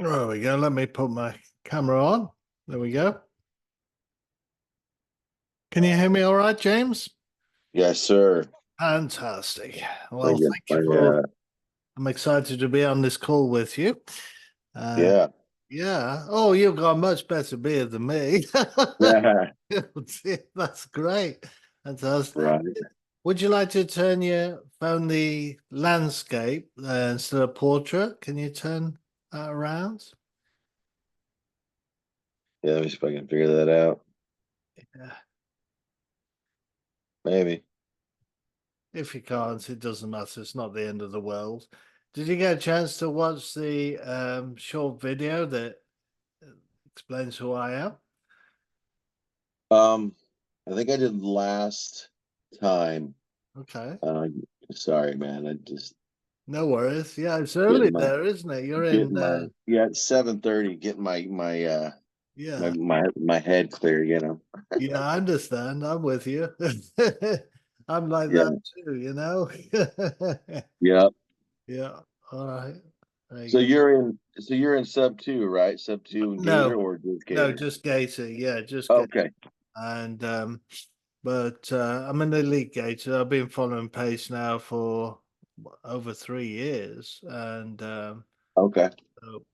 There we go. Let me put my camera on. There we go. Can you hear me all right, James? Yes, sir. Fantastic. I Well, get thank my you I'm excited to be on this call with you. Uh, yeah. yeah. Oh, you've got a much better beard than me. That's great. Fantastic. Right. Would you like to turn your phone the landscape instead of portrait? Can you turn that around? Yeah, let me see if I can figure that out. Yeah. Maybe. If you can't, it doesn't matter. It's not the end of the world. Did you get a chance to watch the short video that uh, explains who I am? Um, I think I did last time. Okay. Uh, Sorry, man. I just No worries. Yeah, it's early getting my there, isn't it? You're in, getting my yeah, it's 7:30, getting yeah, my head clear, you know. yeah, I understand. I'm with you. I'm like Yeah. that too, you know? Yeah. Yeah. All right. There So you go. you're in sub two, right? Sub two and Gator No, or just no, Gator? just Gator. Yeah, just Gator. Okay. And but I'm an elite gator. I've been following pace now for over 3 years, and Okay. so,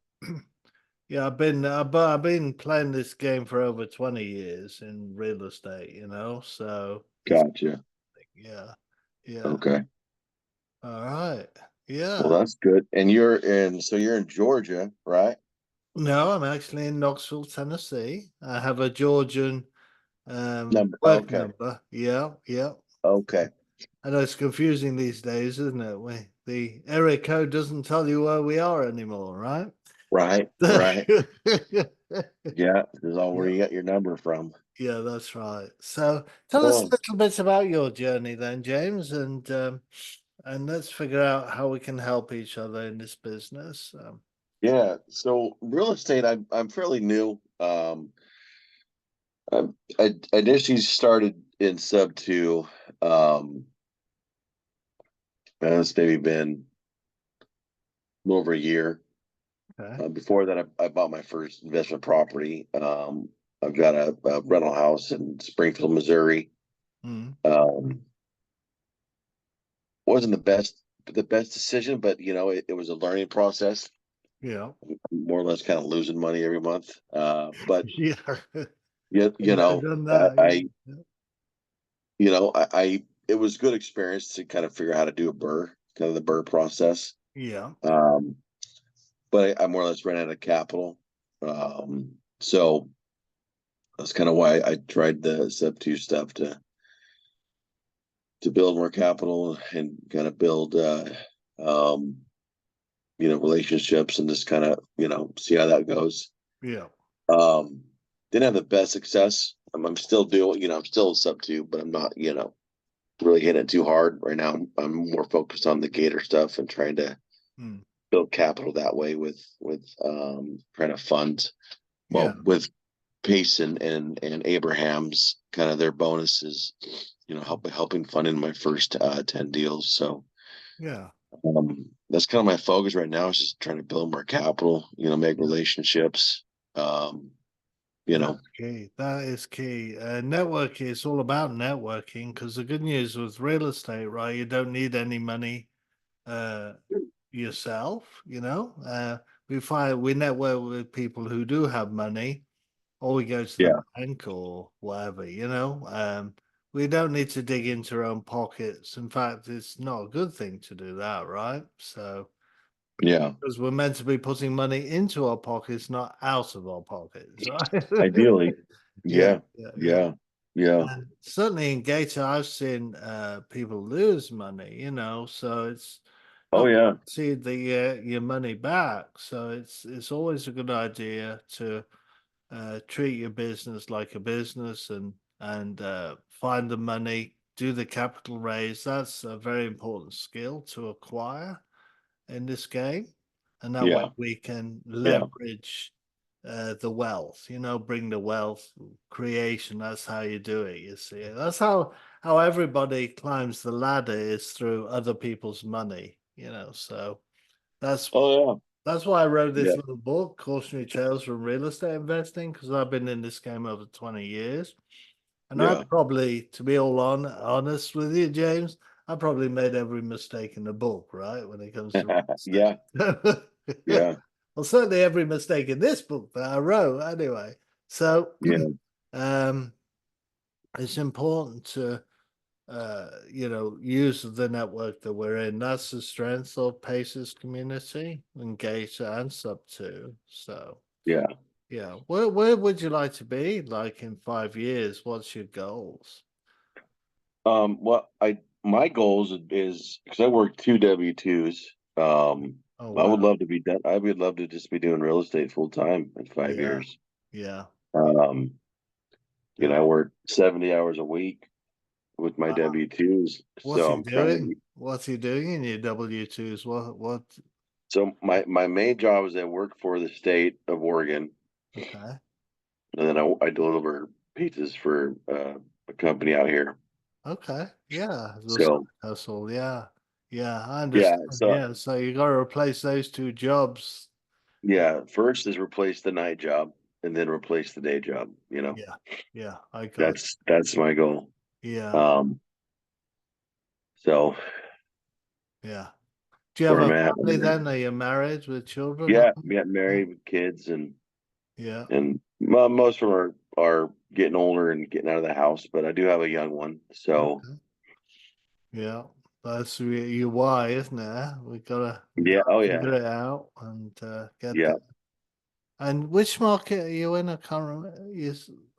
yeah, I've been playing this game for over 20 years in real estate. So it's Gotcha. yeah, yeah. Okay. All right, Well, yeah. that's good. And you're in Georgia, right? No, I'm actually in Knoxville, Tennessee. I have a Georgian Number. work Okay. number. Yeah, yeah. Okay. I know it's confusing these days, isn't it? The area code doesn't tell you where we are anymore, right? Right, right. Yeah, this is all where Yeah, you got your number from. yeah, that's right. So tell us a Well, little bit about your journey then, James, and let's figure out how we can help each other in this business. yeah. So real estate, I'm fairly new. I, I initially started in sub two. And it's maybe been a little over a year. Okay. Before that, I bought my first investment property. I've got a rental house in Springfield, Missouri. Mm, Um, wasn't the best decision, but it was a learning process. yeah. More or less kind of losing money every month. But Yeah. you, Been you there, know, done I, that. I, Yeah. it was good experience to kind of figure out how to do a burr, kind of the burr process. Yeah. Um, but I more or less ran out of capital. So that's kind of why I tried the sub two stuff to build more capital and kind of build, um, relationships and just kind of, see how that goes. Yeah. Um, didn't have the best success. I'm still doing, I'm still sub two, but I'm not, really hitting it too hard right now. I'm more focused on the Gator stuff and trying to Mm, build capital that way with trying to fund, yeah. with Pace and Abraham's kind of their bonuses, helping funding my first 10 deals. So Yeah. that's kind of my focus right now is just trying to build more capital, make Yeah. relationships. Um, you That's know, key. That is key. Networking is all about networking because the good news with real estate, right? You don't need any money uh, yourself. We network with people who do have money, or we go to the yeah, bank or whatever. We don't need to dig into our own pockets. In fact, it's not a good thing to do that, right? So yeah, because we're meant to be putting money into our pockets, not out of our pockets, right? ideally. Yeah, Yeah, yeah, yeah. yeah, yeah. And certainly in Gator, I've seen people lose money, so it's Oh, not yeah, see the your money back. So it's always a good idea to treat your business like a business and find the money, do the capital raise. That's a very important skill to acquire in this game, and that way yeah, we can yeah, leverage the wealth. Bring the wealth creation. That's how you do it. You see, that's how everybody climbs the ladder is through other people's money. So that's oh, yeah. That's why I wrote this Yeah. little book, Cautionary Tales from Real Estate Investing, because I've been in this game over 20 years. And I Yeah. probably, to be all honest with you, James, I probably made every mistake in the book, right? When it comes to real Yeah. estate. Yeah. Well, certainly every mistake in this book that I wrote, anyway. So Yeah. um, it's important to use the network that we're in. That's the strength of Pace's community, Engage and Sub 2. So Yeah. yeah, where would you like to be like in 5 years? What's your goals? What my goals is because I work two W-2s. Oh I would wow. love to be done. I would love to just be doing real estate full time in five Yeah, years. yeah, Um, yeah. I work 70 hours a week with my Wow. W-2s, What's so he I'm trying doing? to. What's he doing in your W-2s? What So my main job is I work for the state of Oregon, okay. and then I deliver pizzas for a company out here. Okay. Yeah. The side So hustle. Yeah. Yeah, I yeah, understand. so Yeah. So you gotta replace those two jobs. yeah, first is replace the night job, and then replace the day job. Yeah. Yeah. I got That's my goal. yeah. Um, so Yeah. Do you have where I'm a at, family then? Are you married with children? yeah, Now? getting Yeah. married with kids, Yeah. and most of them are getting older and getting out of the house, but I do have a young one. So Okay. Yeah. That's your why, isn't it? Eh? We yeah, gotta oh yeah, figure it out and get yeah. there. And which market are you in? I can't remember.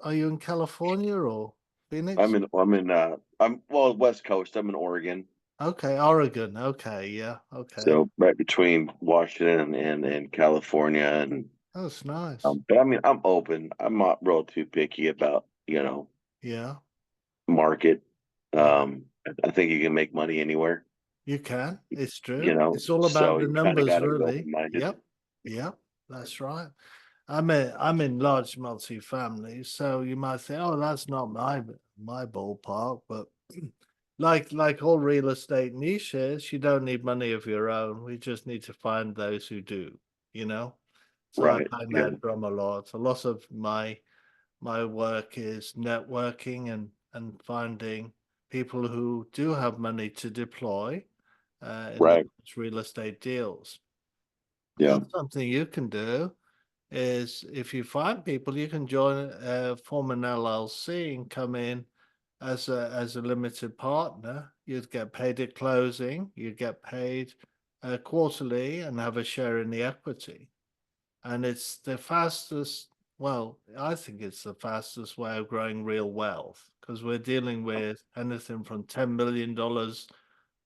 Are you in California or Phoenix? I'm well West Coast. I'm in Oregon, Okay, Oregon. Okay, yeah. Okay. so right between Washington and California, and That's nice. but I mean I'm open. I'm not real too picky about Yeah. market. Yeah. I think you can make money anywhere, You can. It's true. It's all about so the you kind of numbers, got to be really. open minded. Yep. Yep. That's right. I'm in large multi-families, so you might say, "Oh, that's not my ballpark." But like all real estate niches, you don't need money of your own. We just need to find those who do. You know. So I Right. bang Yeah. that drum a lot. A lot of my work is networking and finding people who do have money to deploy in the Right. real estate deals. Yeah. That's something you can do is if you find people, you can join, form an LLC and come in as a limited partner. You'd get paid at closing. You get paid quarterly and have a share in the equity. And it's the fastest. Well, I think it's the fastest way of growing real wealth because we're dealing with anything from $10 million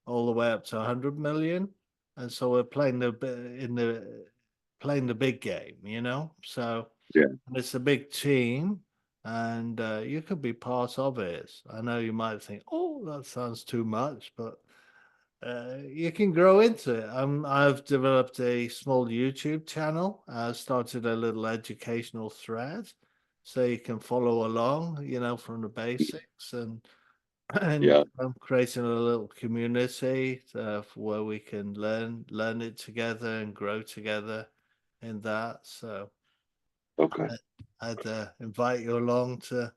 all the way up to 100 million, and so we're playing the big game, So Yeah. and it's a big team, and you could be part of it. I know you might think, "Oh, that sounds too much," but you can grow into it. I've developed a small YouTube channel. I started a little educational thread, so you can follow along, from the basics and Yeah. I'm creating a little community where we can learn it together and grow together in that. So Okay. I- I'd invite you along to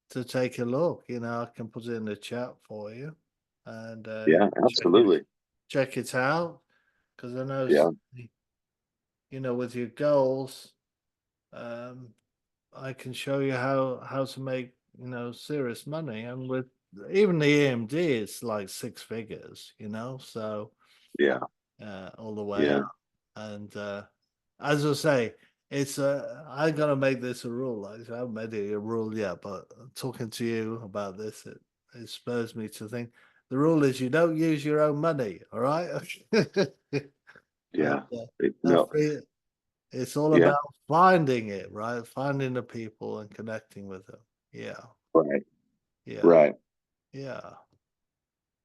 take a look. I can put it in the chat for you and Yeah. check it Absolutely. check it out because I know Yeah. with your goals, um, I can show you how to make serious money, and with even the EMD, it's like six figures, so Yeah. all the way Yeah. up. And as I say, it's I'm gonna make this a rule. Like, I haven't made it a rule yet, but talking to you about this, it spurs me to think. The rule is you don't use your own money. All right. And, Yeah. that No. free, it's all Yeah. about finding it, right? Finding the people and connecting with them. Yeah, Right. yeah, Right. yeah. So,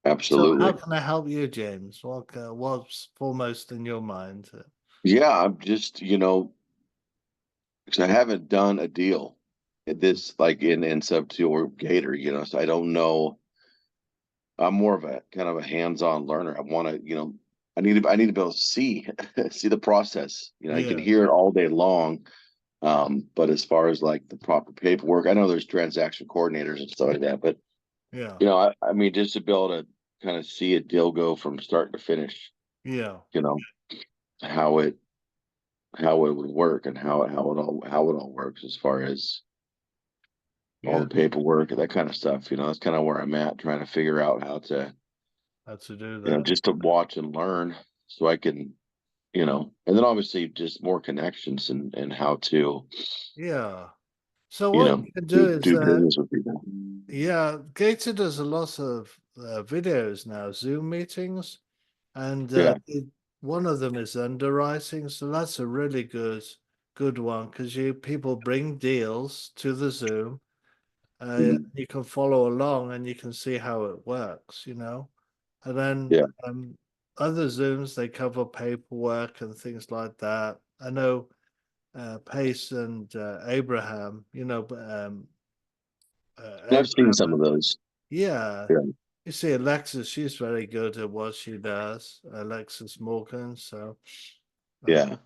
how Absolutely. can I help you, James? What's foremost in your mind? Yeah. I'm just, because I haven't done a deal at this like in sub two or Gator, so I don't know. I'm more of a kind of a hands-on learner. I want to, I need to be able to see see the process. You know, I can Yes. hear it all day long. But as far as like the proper paperwork, I know there's transaction coordinators and stuff like that, but Yeah. you know, I mean, just to be able to kind of see a deal go from start to finish, Yeah. you know, how it how it would work and how it all works as far as all Yeah. the paperwork and that kind of stuff. You know, that's kind of where I'm at, trying to figure out how to, How to do you know, that. just to watch and learn so I can, you know, and then obviously just more connections and how to, Yeah. So you what know, you can do is, do business with people. yeah, Gator does a lot of videos now, Zoom meetings, and Yeah. one of them is underwriting. So that's a really good one because you people bring deals to the Zoom. Mhm. You can follow along and you can see how it works, you know. And then Yeah. other Zooms they cover paperwork and things like that. I know Pace and Abraham, And I've seen some Abraham, of those. yeah. Yeah. You see, Alexis, she's very good at what she does, Alexis Morgan. So, uh, Yeah.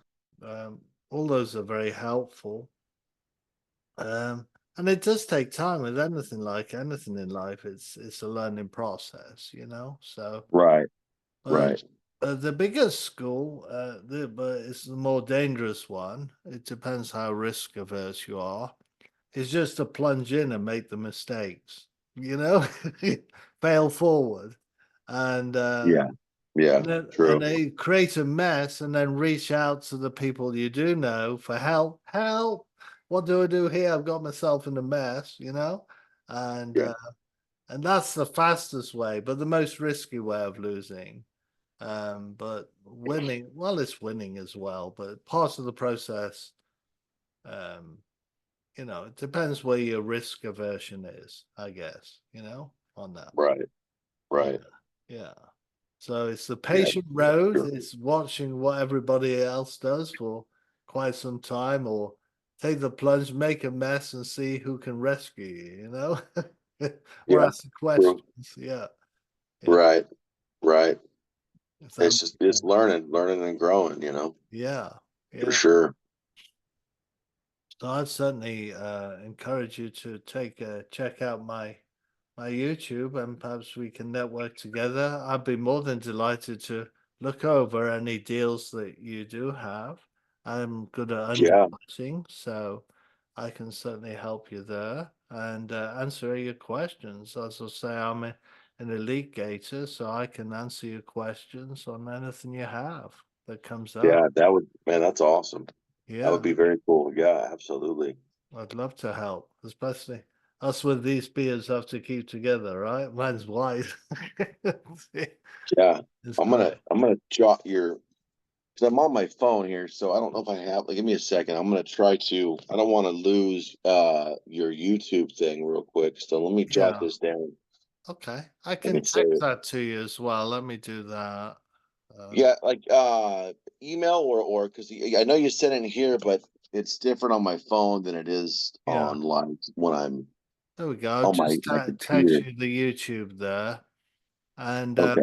um, all those are very helpful. Um, and it does take time with anything like anything in life. It's a learning process, you know. So, Right. but Right. the biggest school, but it's the more dangerous one. It depends how risk averse you are. Is just to plunge in and make the mistakes, you know, fail forward, and Yeah. Yeah. and True. they create a mess, and then reach out to the people you do know for help. Help! What do I do here? I've got myself in a mess, you know, and Yeah. uh, and that's the fastest way, but the most risky way of losing. But winning, well, it's winning as well, but part of the process. Um, it depends where your risk aversion is, I guess, on that. Right. Yeah, Right. yeah. So it's the Yeah. patient road, True. it's watching what everybody else does for quite some time, or take the plunge, make a mess, and see who can rescue you, or Yeah. ask the True. questions. Yeah, yeah. Right. Right. If that It's makes just it's sense. learning and growing, you know, Yeah, for yeah. sure. So I'd certainly encourage you to check out my YouTube, and perhaps we can network together. I'd be more than delighted to look over any deals that you do have. I'm good at Yeah. underwriting, so I can certainly help you there and answer your questions. As I say, an elite gator, so I can answer your questions on anything you have that comes up. Yeah. That would, man, that's awesome. That would Yeah, be very cool. Yeah, absolutely. I'd love to help, especially us with these beards have to keep together, right? Mine's white. Yeah. It's great. I'm gonna jot your because I'm on my phone here, so I don't know if I have like give me a second. I'm gonna try to I don't want to lose your YouTube thing real quick. So let me jot Yeah. this down. Okay. I Let can me save text it. that to you as well. Let me do that. Um, Yeah, like email or because I know you sent it here, but it's different on my phone than it is yeah. on like when I'm There we go. I'll on just my text computer. you the YouTube there. And Okay.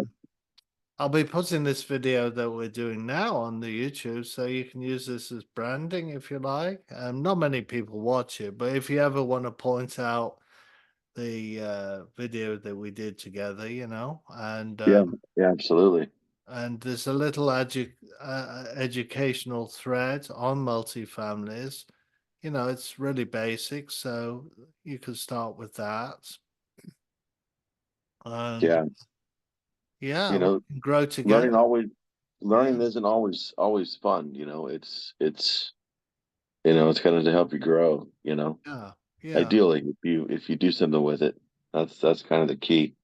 I'll be putting this video that we're doing now on the YouTube, so you can use this as branding if you like. Not many people watch it, but if you ever want to point out the video that we did together, Yeah. Yeah. Absolutely. and there's a little educational thread on multifamilies. It's really basic, so you could start with that. And Yeah. yeah, You we know, can grow learning together. always Yeah, learning isn't always fun. You know, it's you know it's kind of to help you grow. You know, yeah, yeah. ideally if you do something with it, that's kind of the key.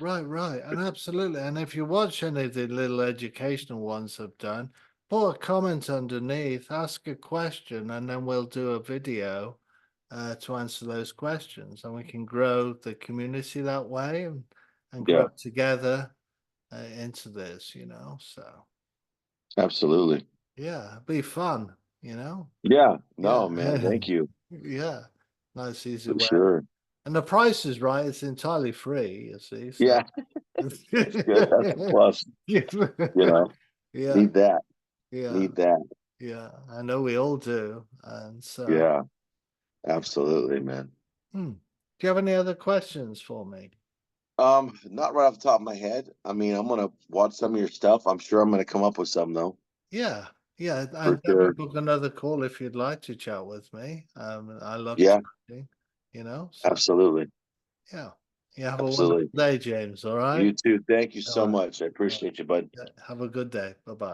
Right, right. And absolutely. And if you watch any of the little educational ones I've done, put a comment underneath, ask a question, and then we'll do a video to answer those questions. And we can grow the community that way and grow Yeah, together into this. So, absolutely. yeah, be fun. Yeah. Yeah. No, man. Thank you Yeah. Nice, easy for way. sure. And the price is right, it's entirely free, you see, so Yeah, that's good. That's a plus. You know, Yeah, need that. yeah, Need that. yeah, I know we all do, and so Yeah, yeah. absolutely, man. Hmm. Do you have any other questions for me? Not right off the top of my head. I mean, I'm gonna watch some of your stuff. I'm sure I'm gonna come up with some though, Yeah, yeah, for and definitely sure. book another call if you'd like to chat with me. I love Yeah, chatting, so absolutely. yeah. You have a wonderful Absolutely. day, James, all right? You too. Thank you All so right. much. I All right. appreciate you, bud. Yeah, have a good day. Bye-bye.